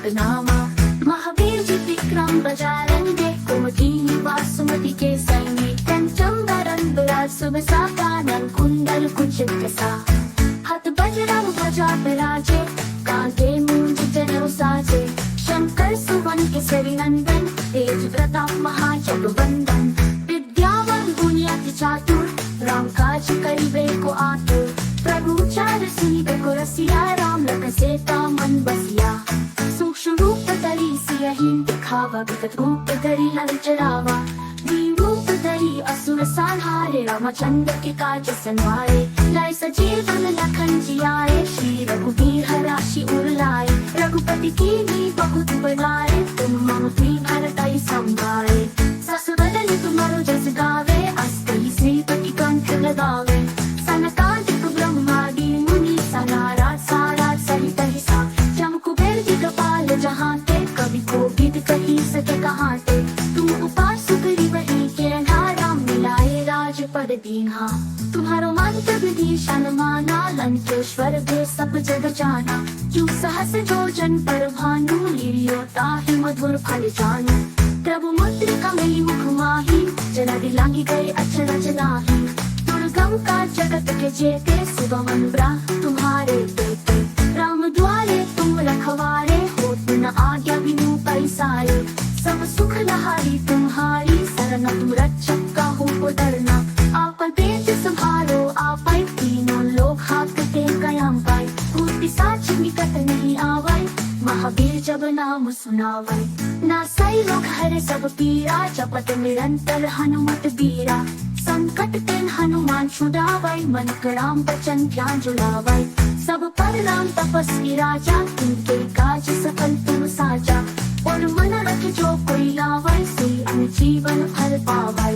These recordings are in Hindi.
सुखनामा। महावीर जी विक्रम बजारंगे, कुमठीनी वासुमती के सैनिक चंबरन विराज शुभ साकानन कुंडल कुंचित कसा। हत बजरंग ध्वजा विराजे, कांधे मूंज जनेऊ साजे। शंकर सुवन केसरी नंदन, तेज प्रताप महाजगवंदन। विद्यावान गुणी अति चातुर, राम काज करिबे को आतुर। प्रभु चार सुनिबे को रसिया, राम लखन सीता मन बसिया। सूक्ष्म रूप धरि सियहि दिखावा, विकट रूप धरि लंक जरावा। दीन रूप धरि असुर संहारे, रामचंद्र के काज सनवारे। लाए सजीवन लखन जियाए, श्री रघुवीर हराशि उर लाए। रघुपति कीन्ही बहुत बड़ाई, तुम मम प्रिय भरतहि संभाए। ससुरदन तुम्हारो जस गावे, अष्टही श्रीपति कंठ लगावे। सनकादिक ब्रह्मादि मुनि, नारद सारद सहित अहिसा। जम कुबेर दिगपाल जहांते, कवि कोविद कहि सके कहाते। तुम उपास सुग्रीव ही के अंधारा, मिलाए राजपद दीन्हा। तुम्हारो मंत्र विभीषण माना, लंकेश्वर भय सब जग जाना। जो सहस जोजन पर भानु, लील्यो ताहि मधुर फल जानू। प्रभु मुद्रिका मेलि मुख माहि, जना दिलांगी गए अचरज नाही। दुर्गम का जगत के जेते, सुगमन ब्रह्म तुम्हारे देते। राम द्वारे तुम रखवारे, होत न आज्ञा बिनु पैसारे। सब सुख लहारी तुम्हारी, शरण तुम रक्षक काहू को डरना। आपन तेज संभारो आपै, तीनों लोक हाकते कयाम पाए। भूत पिशाच निकट नहीं आवै, महावीर जब नाम सुनावै। नासै रोग हरे सब पीरा, जपत निरंतर हनुमत बीरा। संकट तेन हनुमान छुड़ावै, मन राम बचन ध्यान जुलावै। सब पर राम तपस्वी राजा, इनके काज सकल तुम साजा। और मन रख जो कोई लावै, सोई जीवन फल पावै।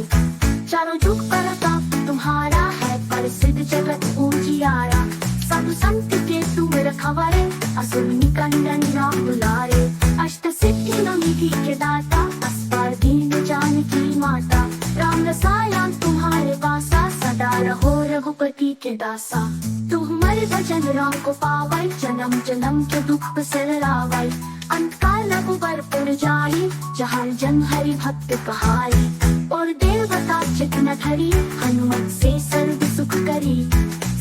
चारों जुग परताप तुम्हारा है, प्रसिद्ध जगत उजियारा। साधु संत के तुम रखवारे, असुर निकंदन राम दुलारे। अष्ट सिद्धि नवनिधि के दाता, अस्पर दीन जानकी माता। राम रसायन तुम्हारे पासा, सदा रहो रघुपति के दासा। तुम्हारे भजन राम को पावै, जन्म जन्म के दुख बिसरावै। अंत काल रघुबर पुर जाई, जहाँ जन हरि भक्त कहाई। और देवता चित न धरी, हनुमत से सर्व सुख करी।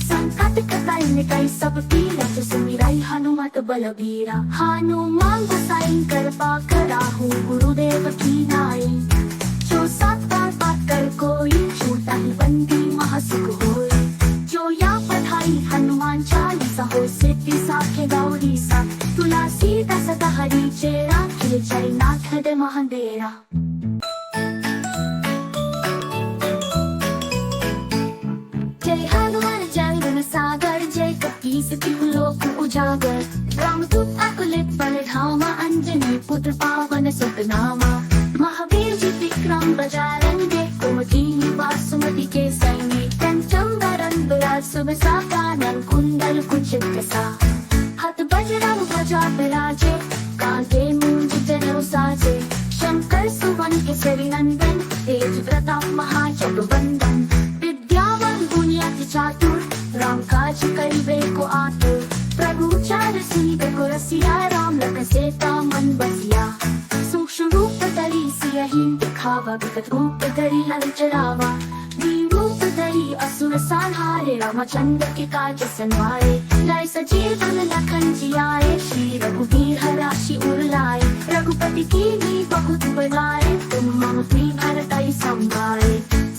संकट कटाई निकाई सब पीरा, सुमिरै हनुमत बलबीरा। हनुमान गोसाई कृपा कराहु, गुरुदेव की नाई। जो सत बात कर कोई, छूटा ही बंदी महासुख होय। जो या पढ़ाई हनुमान चालीसा, हो सिद्धि साखे गौरी सा। तुलसीदास सदा हरि चेरा, खिल जय नाथ हृदय महांदेरा। जय हनुमान जय गुण सागर, जय कपीस तिहु लोक उजागर। रामदूत अतुलित बल धामा, अंजनी पुत्र पावन सुत नामा। महावीर जी विक्रम बजारंगे, कुमठीनी वासुमती के सैनिक चंबरन विराज शुभ साकानन कुंडल कुंचित कसा। हत बजरंग ध्वजा विराजे, कांधे मूंज जनेऊ साजे। शंकर सुवन केसरी नंदन, तेज प्रताप महाजगवंदन। विद्यावान गुणी अति चातुर, राम काज करिबे को आतुर। प्रभु चार सुनिबे को रसिया, राम लखन सीता मन बसिया। सूक्ष्म रूप धरि सियहि दिखावा, विकट रूप धरि लंक जरावा। दीन रूप धरि असुर संहारे, रामचंद्र के काज सनवारे। लाए सजीवन लखन जियाए, श्री रघुवीर हराशि उर लाए। रघुपति कीन्ही बहुत बड़ाई, तुम मम प्रिय भरतहि संभाए।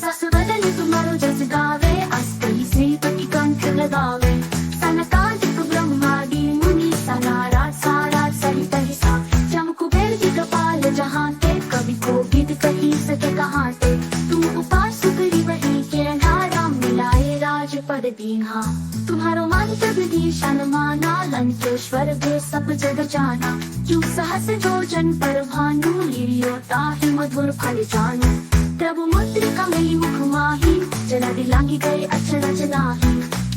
ससुरदन तुम्हारो जस गावे, अष्टही श्रीपति कंठ लगावे। सनकादिक ब्रह्मादि मुनि, नारद सारद सहित अहिसा। जम कुबेर दिगपाल जहांते, कवि कोविद कहि सके कहाते। तुम उपास सुग्रीव ही के अंधारा, मिलाए राजपद दीन्हा। तुम्हारो मंत्र विभीषण माना, लंकेश्वर भय सब जग जाना। जो सहस जोजन पर भानु, लील्यो ताहि मधुर फल जानू। प्रभु मुद्रिका मेलि मुख माहि, जना दिलांगी गए अचरज नाही।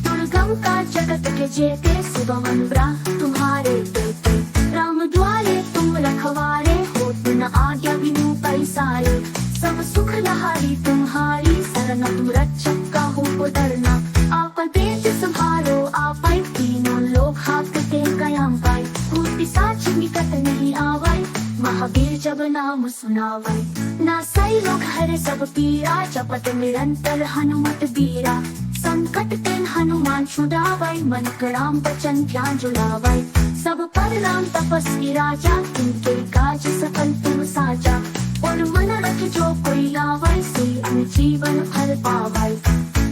दुर्गम का जगत के जेते, सुगमन ब्रह्म तुम्हारे देते। राम द्वारे तुम रखवारे, होत न आज्ञा बिनु पैसारे। सब सुख लहारी तुम्हारी, शरण तुम रक्षक काहू को डरना। आपन तेज संभारो आपै, तीनों लोक हाकते कयाम पाए। भूत पिशाच निकट नहीं महावीर जब नाम सुनावै नासै लोग हरे सब पीरा जपत निरंतर हनुमत बीरा संकट तेन हनुमान छुड़ावै मन राम बचन ध्यान जुलावै सब पर राम तपस्वी राजा इनके काज सकल तुम साजा और मन रख जो कोई लावै से जीवन फल पावै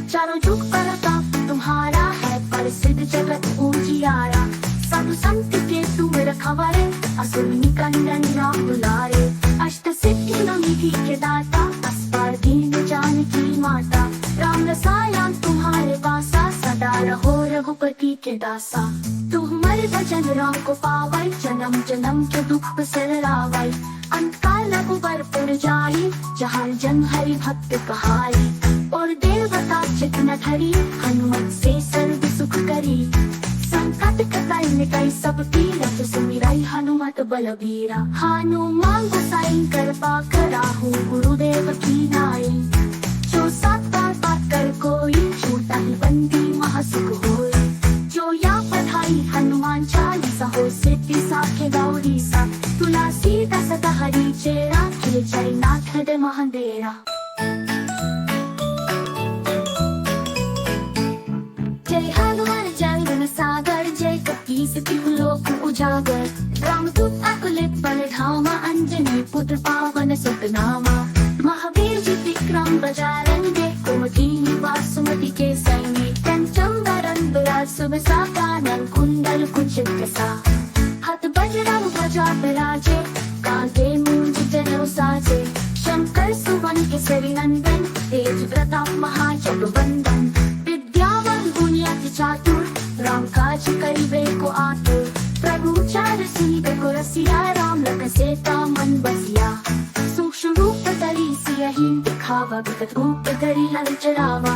चारों जुग पर ताप तुम्हारा है प्रसिद्ध जगत उजियारा साधु संत के तुम रखवारे असुर निकंदन राम दुलारे अष्ट सिद्धि निधि के दाता अस्पर दीन जानकी माता राम रसायन तुम्हारे पासा सदा रहो रघुपति के दासा तुम्हारे भजन राम को पावै जन्म जन्म के दुख बिसरावै अंत काल रघुबर पुर जाई जहाँ जन हरि भक्त कहाई और देवता चित न धरी हनुमत से सर्व सुख करी संकट कटाई मिटाई सब पीरत सुमिरै हनुमत बलबीरा हनुमान गोसाई कृपा कराहु गुरुदेव की नाई जो सात बात कर कोई छूटा ही बंदी महासुख होय जो या पढ़ाई हनुमान चालीसा हो सिद्धि साखे गौरी सा तुलसीदास सदा हरि चेरा खिल जय नाथ दे महांदेरा जय हनुमान जय गुण सागर जय कपीस तिहु लोक उजागर रामदूत अकुलित बल धामा अंजनी पुत्र पावन सुत नामा महावीर जी विक्रम बजारंगे कुमति निवास सुमति के सैनी कंचम वरन विराज सुबसा कानन कुंडल कुंचित कसा हाथ बजरंग ध्वजा विराजे कांधे मूंज जनेऊ साजे शंकर सुवन केसरी नंदन तेज प्रताप महाजगवंदन विद्यावान गुणी अति चातुर राम काज करिबे को आतुर प्रभु चार सिंह को रसिया राम लखन सीता मन बसिया सूक्ष्म रूप धरि सियहि दिखावा विकट रूप धरि लंक जरावा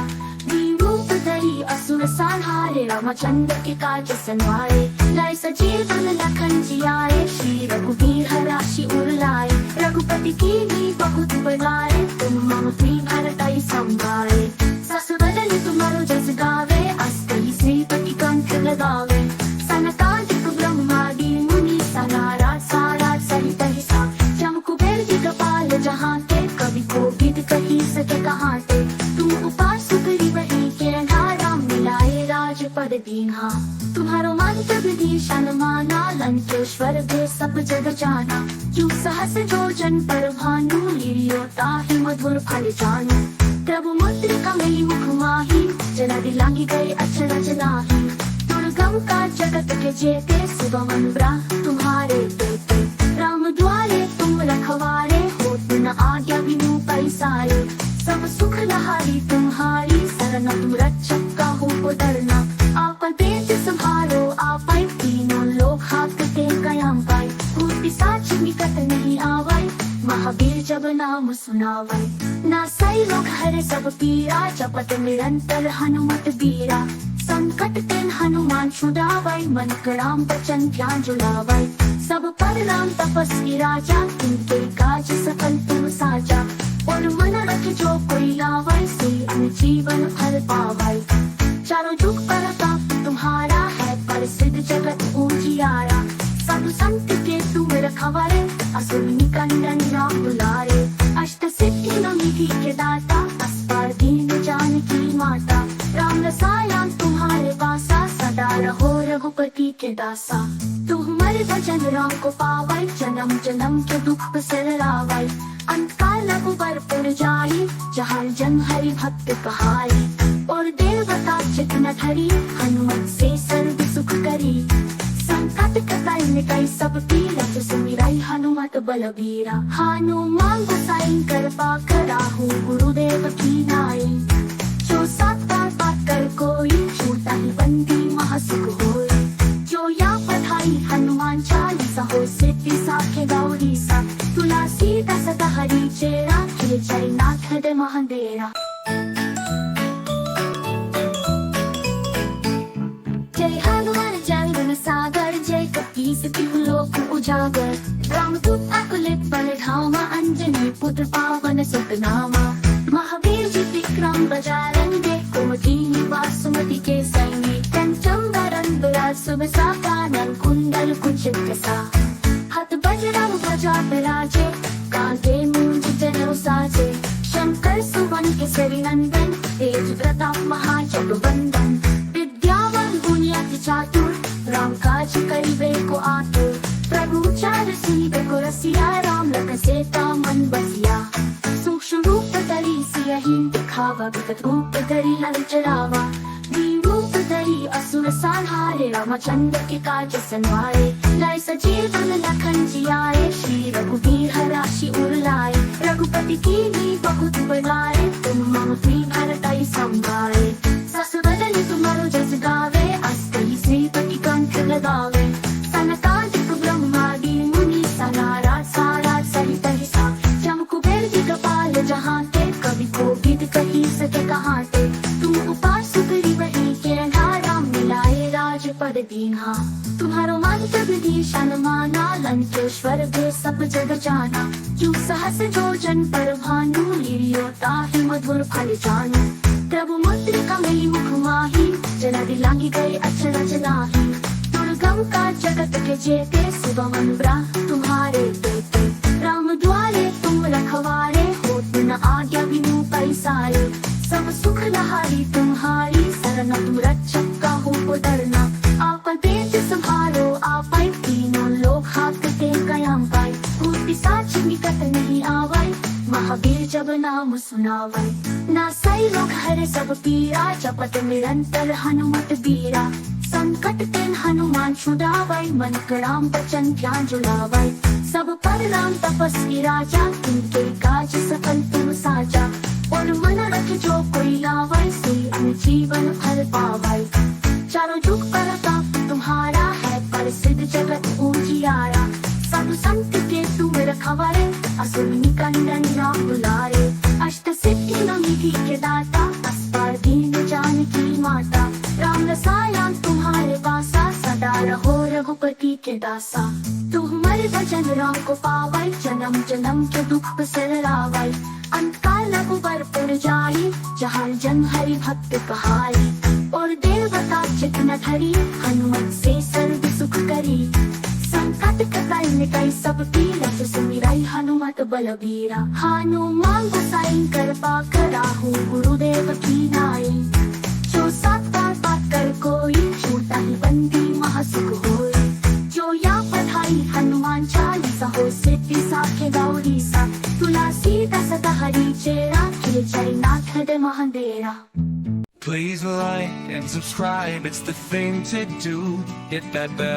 दीन रूप धरि असुर संहारे रामचंद्र के काज संवारे लाए सजीवन लखन जियाए श्री रघुवीर हराशि उर लाए रघुपति की भी बहुत बड़ाई तुम मम प्रिय भरतहि संभाले ससुरदन तुम्हारो जस गावे अष्टहि श्रीपति कंठ लगावे सनकादिक ब्रह्मादि मुनि सनारा सारा सहित हिसा जम कुबेर दिगपाल जहाँ ते कवि कोविद कही सके कहाँ ते तुम उपास करी वही के राम मिलाए राजपद दीन्हा तुम्हारो मंत्र विधि शनमाना लंकेश्वर दे सब जग जाना जो सहस जो जन पर भानु लीलियो ताहि मधुर फल जानु प्रभु मुद्रिका मेली मुख माही जना दिलांगी गए अचरज नाही दुर्गम का जगत के जेते सुगमन ब्रा तुम्हारे देते राम द्वारे तुम रखवारे होत न आज्ञा बिनु पैसारे सब सुख लहारी तुम्हारी शरण तुम रक्षक काहू को डरना आप तेज संभालो आप तीनों लोग हाकते कयाम पाए भूत पिशाच निकट नहीं आवे महावीर जब नाम सुनावै नासै लोग हरे सब पीरा जपत निरंतर हनुमत बीरा संकट तेन हनुमान छुड़ावै मन राम बचन ध्यान जुलावै सब पर राम तपस्वी राजा इनके काज सकल तुम साजा और मन रख जो कोई लावै से जीवन फल पावै चारों जुग पर ताप तुम्हारा है प्रसिद्ध जगत उजियारा साधु संत के तुम रखवारे असुर निकंदन राम दुलारे अष्ट सिद्धि निधि के दाता अस्पर दीन जानकी माता राम रसायन तुम्हारे पासा सदा रहो रघुपति के दासा तुम्हारे भजन राम को पावै जन्म जन्म के दुख बिसरावै अंत काल रघुबर पुर जाई जहाँ जन हरि भक्त कहाई और देवता चित न धरी हनुमत से सर्व सुख करी संकट कटाई मिटाई सब पीरत सुमिरै हनुमत बलबीरा हनुमान गोसाई कृपा कराहु गुरुदेव की नाई जो सात बात कर कोई छूटा ही बंदी महासुख होय जो या पढ़ाई हनुमान चालीसा हो सिद्धि साखे गौरी सा तुलसीदास सदा हरि चेरा खिल जय नाथ दे महांदेरा जय हनुमान जय गुण सागर जय कपीस तिहु लोक उजागर रामदूत अकुलित बल धामा अंजनी पुत्र पावन सुत नामा महावीर जी विक्रम बजारंगे कुमति निवास सुमति के सैनी कंचम वरन विराज सुबसा कानन कुंडल कुंचित कसा हाथ बजरंग राजा विराजे, कांते मूंज जनेऊ साजे। शंकर सुवन केसरी नंदन, तेज प्रताप महाजगवंदन। विद्यावान गुणी अति चातुर, राम काज करिबे को आतुर। प्रभु चार सुनिबे को रसिया, राम लखन सीता मन बसिया। सूक्ष्म रूप धरि सियहि दिखावा, विकट रूप धरि लंक जरावा। दीन रूप धरि असुर संहारे, रामचंद्र के काज संवारे। लाए सजीवन लखन जियाए, श्री रघुवीर हराशि उर लाए। रघुपति कीन्ही बहुत बड़ाई, तुम मम प्रिय भरतहि संभाए। ससुरदन तुम्हारो जस गावे, अस कहि श्रीपति कंठ लगावे। सनकादिक ब्रह्मादि मुनि, नारद सारद सहित अहिसा। जम कुबेर दिगपाल जहांते, कवि कोविद कहि सके कहाते। तुम उपास करिबहि केरहा, राम मिलाए राजपद दीन्हा। तुम्हारो मंत्र विधि शन माना, लंकेश्वर भय सब जग जाना। जो सहस जोजन पर भानु, लील्यो ताहि मधुर फल जानु। प्रभु मुद्रिका मेलि मुख माहि, जना दिलांगी गए अचरज नाहि। दुर्गम का जगत के जेते, सुगम ब्रह्म तुम्हारे देते। राम द्वारे तुम रखवारे, होत न आज्ञा बिनु पैसारे। सब सुख लहारी तुम्हारी, शरण तुम रक्षक काहू को डरना। आपन पेट संभारो आपै, तीनों लोक हाकते कयाम पाई। भूत पिशाच निकट नहीं आवै, महावीर जब नाम सुनावै। नासै रोग हरे सब पीरा, जपत निरंतर हनुमत बीरा। संकट तेन हनुमान छुड़ावै, मन राम बचन ध्यान जुड़ावै। सब पर राम तपस्वी राजा, तिनके काज सकल तुम साजा। और मन रख जो कोई लावै, सोई जीवन फल पावै। चारों जुग प्रताप तुम्हारा है, प्रसिद्ध जगत उजियारा। साधु संत के तुम रखवारे, असुर निकंदन राम दुलारे। अष्ट सिद्धि नवनिधि के दाता, अस्पर दीन जानकी माता। राम रसायन तुम्हारे वासा, सदा रहो रघुपति के दासा। तुम्हारे भजन राम को पावै, जन्म जन्म के दुख बिसरावै। अंत काल रघुबर पुर जाई, जहाँ जन हरि भक्त कहाई। और देवता चित न धरी, हनुमत से सर्व सुख करी। संकट कटै मिटै सब पीरा, सुमिरै हनुमत बलबीरा। हनुमान गोसाई कृपा कराहु, गुरुदेव की नाई। जो सात बात कर कोई, छूटा ही बंदी महासुख होय। जो या पढ़ाई हनुमान चालीसा, हो सिद्धि साखे गौरी सा। तुलसीदास सदा हरि चेरा, किए जय नाथ हृदय महांदेरा। Please like and subscribe, it's the thing to do. Hit that bell.